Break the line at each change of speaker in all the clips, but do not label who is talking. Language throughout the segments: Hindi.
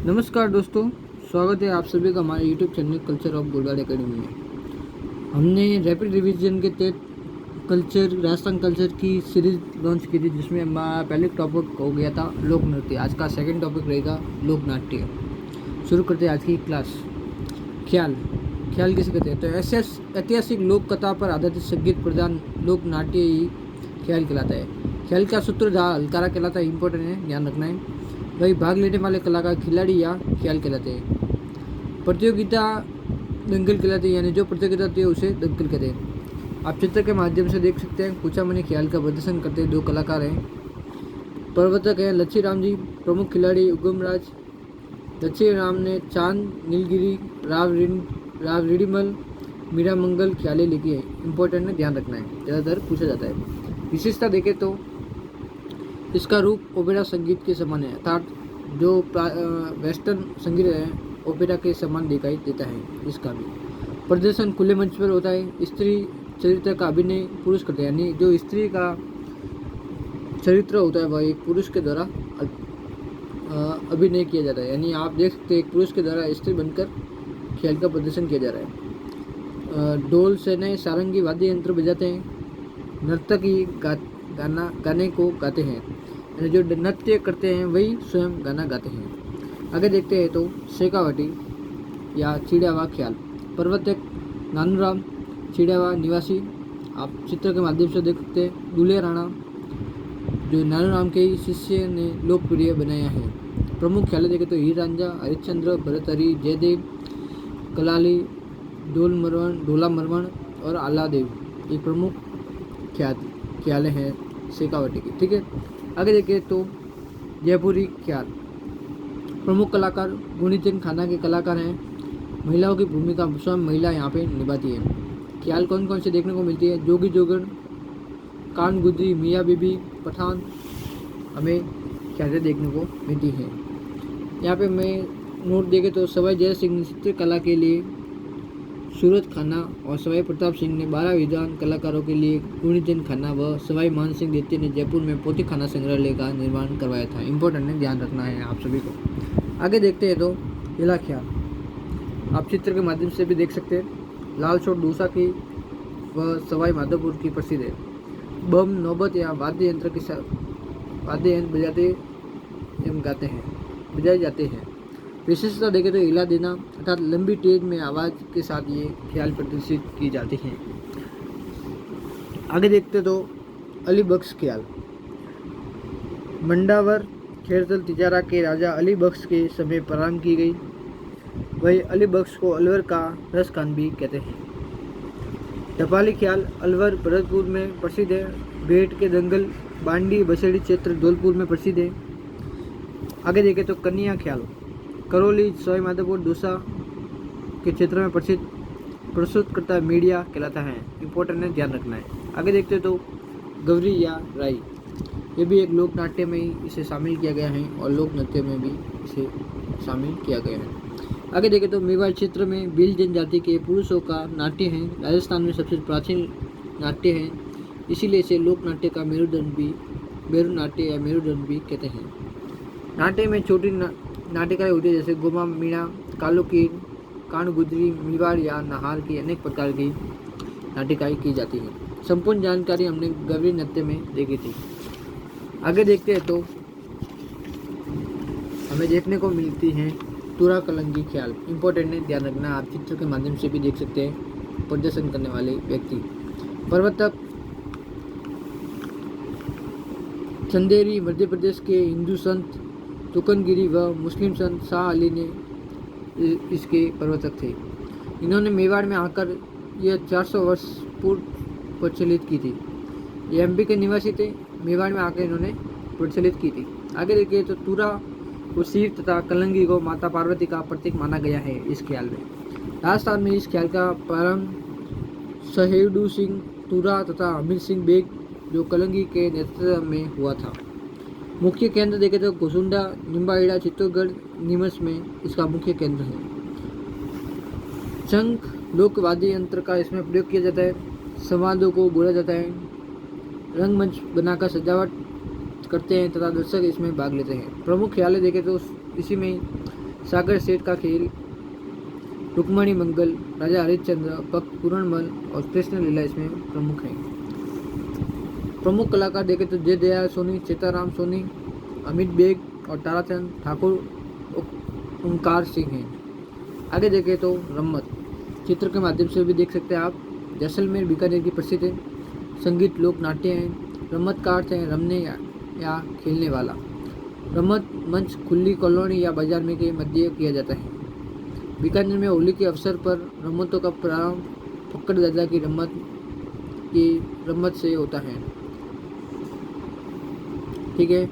नमस्कार दोस्तों, स्वागत है आप सभी का हमारे यूट्यूब चैनल कल्चर ऑफ गुड़गाड़ एकेडमी में। हमने रैपिड रिवीजन के तहत कल्चर राजस्थान कल्चर की सीरीज लॉन्च की थी, जिसमें हमारा पहले टॉपिक हो गया था लोक नृत्य। आज का सेकंड टॉपिक रहेगा लोक नाट्य। शुरू करते हैं आज की क्लास। ख्याल ख्याल किसे कहते हैं? तो ऐसे ऐतिहासिक लोक कथा पर आधारित संगीत प्रधान लोक नाट्य ही ख्याल कहलाता है। ख्याल का सूत्रधार हलकारा कहलाता है। इंपॉर्टेंट है, ध्यान रखना है। वही भाग लेने वाले कलाकार खिलाड़ी या ख्याल कहलाते हैं। प्रतियोगिता दंगल कहलाती है, यानी जो प्रतियोगिता होती है उसे दंगल कहते हैं। आप चित्र के माध्यम से देख सकते हैं कुचामनी ख्याल का प्रदर्शन करते हैं। दो कलाकार हैं, प्रवर्तक हैं लच्छी राम जी, प्रमुख खिलाड़ी उगम राज। लच्छी राम ने चांद, नीलगिरी, राव रिडीमल, मीरा मंगल ख्यालें लिखी है। इंपॉर्टेंट है, ध्यान रखना है, ज़्यादातर पूछा जाता है। विशेषता देखें तो इसका रूप ओपेरा संगीत के समान है, अर्थात जो वेस्टर्न संगीत है ओपेरा के समान दिखाई देता है। इसका भी प्रदर्शन खुले मंच पर होता है। स्त्री चरित्र का अभिनय पुरुष करते हैं, यानी जो स्त्री का चरित्र होता है वह एक पुरुष के द्वारा अभिनय किया जाता है। यानी आप देख सकते हैं एक पुरुष के द्वारा स्त्री बनकर खेल का प्रदर्शन किया जा रहा है। ढोल सेने सारंगी वाद्य यंत्र बजाते हैं। नर्तकी गाने को गाते हैं, यानी जो नृत्य करते हैं वही स्वयं गाना गाते हैं। आगे देखते हैं तो शेखावटी या चिड़ियावा ख्याल। प्रवर्तक नानूराम, चिड़ियावा निवासी। आप चित्र के माध्यम से देख सकते हैं। दूल्हे राणा जो नानूराम के ही शिष्य ने लोकप्रिय बनाया है। प्रमुख ख्याल देखें तो हीर रांझा, हरिश्चंद्र, भरतहरि, जयदेव, कलाली, ढोला मरवण और आलादेव, ये प्रमुख ख्याल हैं शेखावटी की। ठीक है, आगे देखें तो जयपुरी ख्याल। प्रमुख कलाकार गुणीचंद खाना के कलाकार हैं। महिलाओं की भूमिका स्वयं महिला यहाँ पे निभाती है। ख्याल कौन कौन से देखने को मिलती है? जोगी जोगन, कान गुजरी, मियाँ बीबी, पठान हमें ख्यालें देखने को मिलती हैं। यहाँ पे मैं नोट देखें तो सवाई जय सिंह ने चित्रकला के लिए सूरत खाना और सवाई प्रताप सिंह ने 12 विद्वान कलाकारों के लिए गुणीचंद खाना व सवाई मान सिंह द्वितीय ने जयपुर में पोथी खाना संग्रहालय का निर्माण करवाया था। इंपॉर्टेंट है, ध्यान रखना है आप सभी को। आगे देखते हैं तो जिला ख्याल। आप चित्र के माध्यम से भी देख सकते हैं। लाल छोट दूसा की व सवाई माधोपुर की प्रसिद्ध है। बम, नौबत या वाद्य यंत्र बजाते एवं गाते हैं, बजाए जाते हैं। विशेषता देखें तो हिला देना, अर्थात लंबी तेज में आवाज़ के साथ ये ख्याल प्रदर्शित की जाती हैं। आगे देखते तो अली बख्श ख्याल। मंडावर खेरतल तिजारा के राजा अली बख्श के समय प्रारंभ की गई। वही अली बख्श को अलवर का रस खान भी कहते हैं। टपाली ख्याल अलवर भरतपुर में प्रसिद्ध है। भेंट के दंगल बांडी बसेड़ी क्षेत्र धौलपुर में प्रसिद्ध है। आगे देखें तो कन्या ख्याल। करौली सवाई माधोपुर दूसा के क्षेत्र में प्रस्तुत करता मीडिया कहलाता है। इंपॉर्टेंट है, ध्यान रखना है। आगे देखते तो गवरी या राई, ये भी एक लोक नाट्य में ही इसे शामिल किया गया है और लोक नृत्य में भी इसे शामिल किया गया है। आगे देखें तो मेवाड़ क्षेत्र में भील जनजाति के पुरुषों का नाट्य है। राजस्थान में सबसे प्राचीन नाट्य है, इसीलिए इसे लोक नाट्य का मेरु नाट्य या मेरुदंड भी कहते हैं। नाट्य में छोटी नाटिकाएं होती है, जैसे गोमा मीणा, कालुकी, कान गुजरी, मेवाड़ या नाहार की अनेक प्रकार की नाटिकाएं की जाती हैं। संपूर्ण जानकारी हमने गवरी नृत्य में देखी थी। आगे देखते हैं तो हमें देखने को मिलती हैं तुरा कलंगी ख्याल। इंपॉर्टेंट है, ध्यान रखना। आप चित्र के माध्यम से भी देख सकते हैं प्रदर्शन करने वाले व्यक्ति। प्रवर्तक चंदेरी, मध्य प्रदेश के हिंदू संत तुकनगिरी व मुस्लिम संत शाह अली ने इसके प्रवर्तक थे। इन्होंने मेवाड़ में आकर यह 400 वर्ष पूर्व प्रचलित की थी। ये एमपी के निवासी थे, मेवाड़ में आकर इन्होंने प्रचलित की थी। आगे देखिए तो तुरा को शिव तथा कलंगी को माता पार्वती का प्रतीक माना गया है इस ख्याल में। राजस्थान में इस ख्याल का प्रारंभ सहेडू सिंह तुरा तथा अमीर सिंह बेग जो कलंगी के नेतृत्व में हुआ था। मुख्य केंद्र देखें तो घुसुंडा, निम्बाहेड़ा, चित्तौड़गढ़, नीमच में इसका मुख्य केंद्र है। शंख लोक वाद्य यंत्र का इसमें प्रयोग किया जाता है। संवादों को बोला जाता है। रंगमंच बनाकर सजावट करते हैं तथा दर्शक इसमें भाग लेते हैं। प्रमुख ख्याल देखें तो इसी में सागर सेठ का खेल, रुक्मणी मंगल, राजा हरिश्चंद्र, भक्त पूरणमल और कृष्ण लीला इसमें प्रमुख हैं। प्रमुख कलाकार देखें तो जय दयाल सोनी, सीताराम सोनी, अमित बेग और ताराचंद ठाकुर, ओंकार सिंह हैं। आगे देखें तो रम्मत, चित्र के माध्यम से भी देख सकते हैं आप। जैसलमेर बीकानेर की प्रसिद्ध है, संगीत लोक नाट्य हैं। रम्मत का अर्थ है रमने या खेलने वाला। रम्मत मंच खुली कॉलोनी या बाजार में के मध्य किया जाता है। बीकानेर में होली के अवसर पर रम्मतों का प्रारंभ पकड़ दादा की रम्मत से होता है। ठीक है।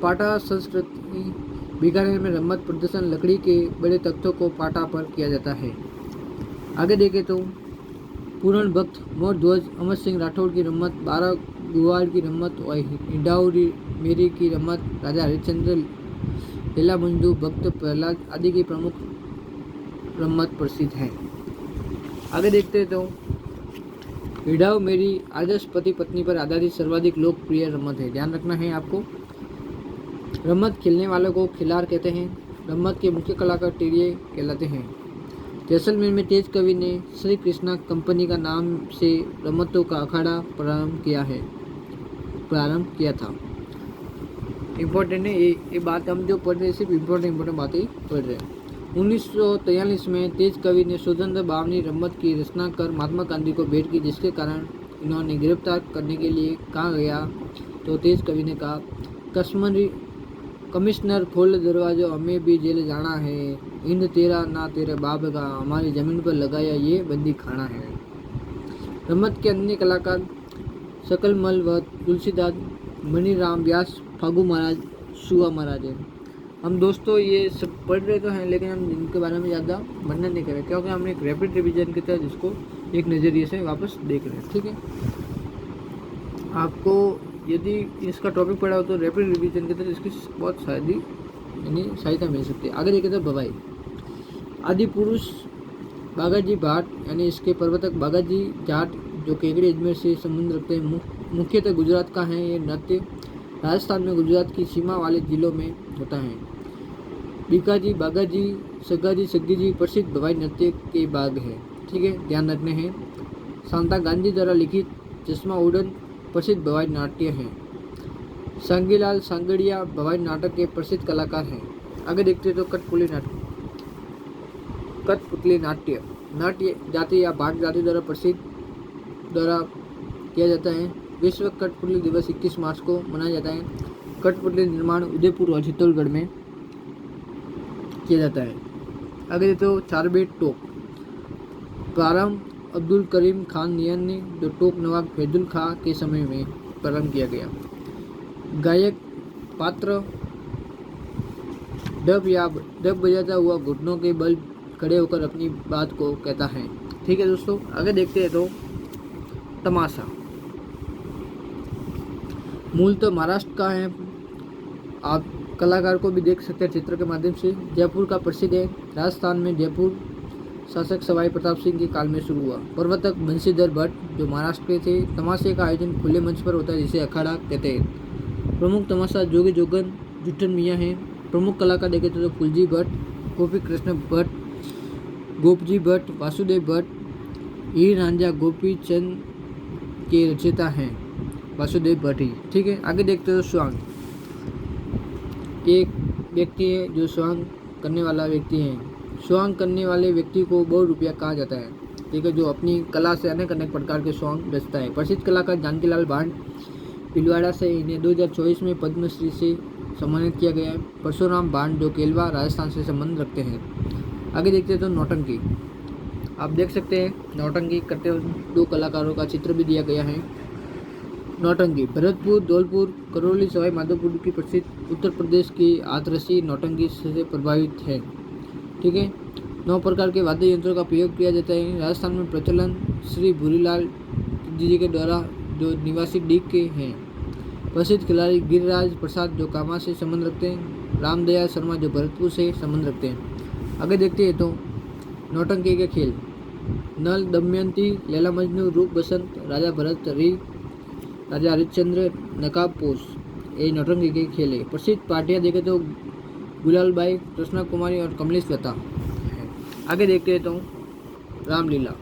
पाटा संस्कृति, बीकानेर में रम्मत प्रदर्शन लकड़ी के बड़े तख्तों को पाटा पर किया जाता है। आगे देखें तो पूर्ण भक्त, मोर ध्वज, अमर सिंह राठौड़ की रम्मत, 12 गुवाड़ की रम्मत और हिडाउरी मेरी की रम्मत, राजा हरिश्चंद्र, लीला मंजू, भक्त प्रहलाद आदि की प्रमुख रम्मत प्रसिद्ध है। आगे देखते तो हिडाऊ मेरी आदर्श पति पत्नी पर आधारित सर्वाधिक लोकप्रिय रम्मत है। ध्यान रखना है आपको। रम्मत खेलने वालों को खिलार कहते हैं। रम्मत के मुख्य कलाकार टेरिये कहलाते हैं। जैसलमेर में तेज कवि ने श्री कृष्णा कंपनी का नाम से रम्मतों का अखाड़ा प्रारंभ किया था। इम्पोर्टेंट है ये बात, हम जो पढ़ रहे हैं सिर्फ इम्पोर्टेंट बातें पढ़ रहे हैं। 1943 में तेज कवि ने स्वतंत्र भावनी रम्मत की रचना कर महात्मा गांधी को भेंट की, जिसके कारण इन्होंने गिरफ्तार करने के लिए कहा गया तो तेज कवि ने कहा, कमिश्नर खोल दरवाजा, हमें भी जेल जाना है। इंद तेरा ना तेरे बाप का, हमारी जमीन पर लगाया ये बंदी खाना है। रम्मत के अन्य कलाकार सकलमल व तुलसीदास, मणिराम व्यास, फागू महाराज, सुआ महाराज है। हम दोस्तों ये सब पढ़ रहे तो हैं, लेकिन हम इनके बारे में ज़्यादा वर्णन नहीं कर रहे, क्योंकि हमने एक रैपिड रिवीजन की तरह इसको एक नज़रिए से वापस देख रहे हैं। ठीक है। आपको यदि इसका टॉपिक पढ़ा हो तो रैपिड रिवीजन की तरह इसकी बहुत सहायता मिल सकती है। आगे देखें तो भवाई, आदि पुरुष बागाजी भाट यानी इसके प्रवर्तक बागाजी जाट जो केकड़ी अजमेर से संबंध रखते हैं, मुख्यतः गुजरात का है। ये नृत्य राजस्थान में गुजरात की सीमा वाले जिलों में होता है। बीकाजी, बागाजी, सगाजी, सग्गीजी प्रसिद्ध भवाई नृत्य के भाग है। ठीक है, ध्यान रखने हैं। शांता गांधी द्वारा लिखित चश्मा उड़न प्रसिद्ध भवाई नाट्य है। सांगीलाल सांगड़िया भवाई नाटक के प्रसिद्ध कलाकार हैं। आगे देखते हैं तो कठपुतली नाट्य जाति या भाट जाति द्वारा किया जाता है। विश्व कठपुतली दिवस 21 मार्च को मनाया जाता है। कठपुतली निर्माण उदयपुर और चित्तौड़गढ़ में किया जाता है। आगे तो चारबेट टोक, प्रारंभ अब्दुल करीम खान नियन ने, जो टोक नवाब फैजुल खां के समय में प्रारंभ किया गया। गायक पात्र डब बजाता हुआ घुटनों के बल खड़े होकर अपनी बात को कहता है। ठीक है दोस्तों, आगे देखते हैं तो तमाशा, मूल तो महाराष्ट्र का है। आप कलाकार को भी देख सकते हैं चित्र के माध्यम से। जयपुर का प्रसिद्ध है। राजस्थान में जयपुर शासक सवाई प्रताप सिंह के काल में शुरू हुआ। प्रवर्तक बंशीधर भट्ट जो महाराष्ट्र के थे। तमाशे का आयोजन खुले मंच पर होता है, जिसे अखाड़ा कहते हैं। प्रमुख तमाशा जोगी जोगन जुट्टन मियाँ हैं। प्रमुख कलाकार देखे तो फुलजी भट्ट, गोपी कृष्ण भट्ट, गोपजी भट्ट, वासुदेव भट्ट, हीर रांझा गोपी चंद के रचयिता हैं वासुदेव भट्ट ही। ठीक है, आगे देखते हो स्वांग, एक व्यक्ति है जो स्वांग करने वाला व्यक्ति है। स्वांग करने वाले व्यक्ति को बहुरूपिया कहा जाता है। ठीक है, जो अपनी कला से अनेक प्रकार के स्वांग रचता है। प्रसिद्ध कलाकार जानकीलाल भांड पिलवाड़ा से, इन्हें 2024 में पद्मश्री से सम्मानित किया गया है। परशुराम भांड जो केलवा राजस्थान से संबंध रखते हैं। आगे देखते हैं तो नौटंकी, आप देख सकते हैं नौटंकी करते हुए 2 कलाकारों का चित्र भी दिया गया है। नौटंकी भरतपुर, धौलपुर, करौली, सवाई माधोपुर की प्रसिद्ध उत्तर प्रदेश की हाथरसी नौटंकी से प्रभावित है। ठीक है, 9 प्रकार के वाद्य यंत्रों का प्रयोग किया जाता है। राजस्थान में प्रचलन श्री भूरीलाल जी के द्वारा जो निवासी डीग के हैं। प्रसिद्ध खिलाड़ी गिरिराज प्रसाद जो कामा से संबंध रखते हैं। रामदयाल शर्मा जो भरतपुर से संबंध रखते हैं। आगे देखते हैं तो नौटंकी के खेल, नल दमयंती, लैला मजनू, रूप बसंत, राजा भरत री, राजा हरिश्चंद्र, नकाब पोष, ये नौटंकी के खेल है। प्रसिद्ध पार्टियाँ देखें तो गुलालबाई, कृष्णा कुमारी और कमलेश लता है। आगे देखते हैं तो रामलीला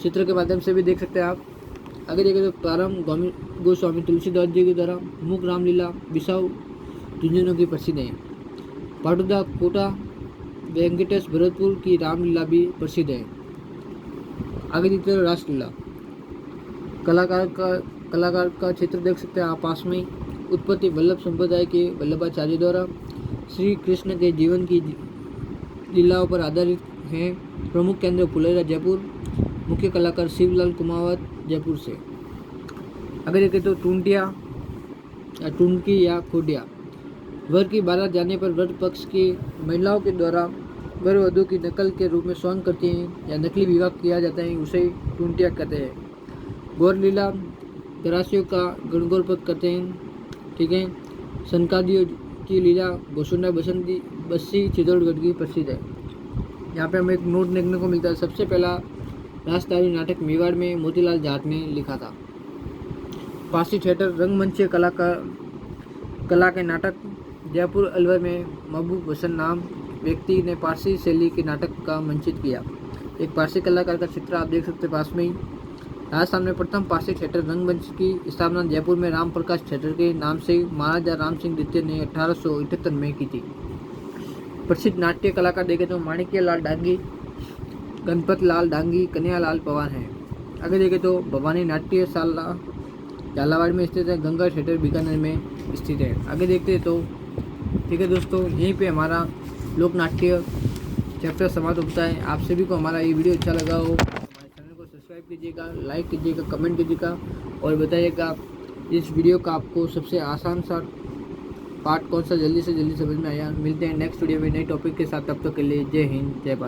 चित्र के माध्यम से भी देख सकते हैं आप। आगे देखें तो प्रारंभ गोस्वामी तुलसीदास जी के द्वारा मुख रामलीला बिसाऊ झुंझुनू की प्रसिद्ध है। पाटुदा कोटा वेंकटेश भरतपुर की रामलीला भी प्रसिद्ध है। आगे देखते हैं रासलीला कलाकार का चित्र देख सकते हैं आप पास में। उत्पत्ति वल्लभ संप्रदाय के वल्लभाचार्य द्वारा श्री कृष्ण के जीवन की लीलाओं पर आधारित है। प्रमुख केंद्र फुलेरा जयपुर। मुख्य कलाकार शिवलाल कुमावत जयपुर से। अगर देखें तो टूंकी या खोडिया वर की बारात जाने पर वर पक्ष की महिलाओं के द्वारा वर वधू की नकल के रूप में स्वांग करती हैं या नकली विवाह किया जाता है, उसे टूंटिया कहते हैं। गौर लीला गरासियों का गणगौर पद करते हैं, ठीक है। सनकादियों की लीला गोसुंडा बसंती बस्सी चित्तौड़गढ़ की प्रसिद्ध है। यहाँ पे हमें एक नोट देखने को मिलता है। सबसे पहला राजतारी नाटक मेवाड़ में मोतीलाल जाट ने लिखा था। पारसी थिएटर रंगमंच कला के नाटक जयपुर अलवर में महबूब हसन नाम व्यक्ति ने पारसी शैली के नाटक का मंचित किया। एक पारसी कलाकार का चित्र आप देख सकते हैं पास में ही। राजस्थान में प्रथम पारसी थिएटर रंगमंच की स्थापना जयपुर में राम प्रकाश थिएटर के नाम से महाराजा राम सिंह द्वितीय ने 1878 में की थी। प्रसिद्ध नाट्य कलाकार देखें तो माणिक्य लाल डांगी, गणपत लाल डांगी, कन्हैयालाल पवार हैं। आगे देखें तो भवानी नाट्यशाला झालावाड़ में स्थित है। गंगा थिएटर बीकानेर में स्थित है। आगे देखते हैं तो ठीक है दोस्तों, यहीं पे हमारा लोक नाट्य चैप्टर समाप्त होता है। आप सभी को हमारा ये वीडियो अच्छा लगा हो, हमारे चैनल को सब्सक्राइब कीजिएगा, लाइक कीजिएगा, कमेंट कीजिएगा और बताइएगा इस वीडियो का आपको सबसे आसान सा पार्ट कौन सा जल्दी से जल्दी समझ में आया। मिलते हैं नेक्स्ट वीडियो में नए टॉपिक के साथ। तब तक के लिए जय हिंद, जय भारत।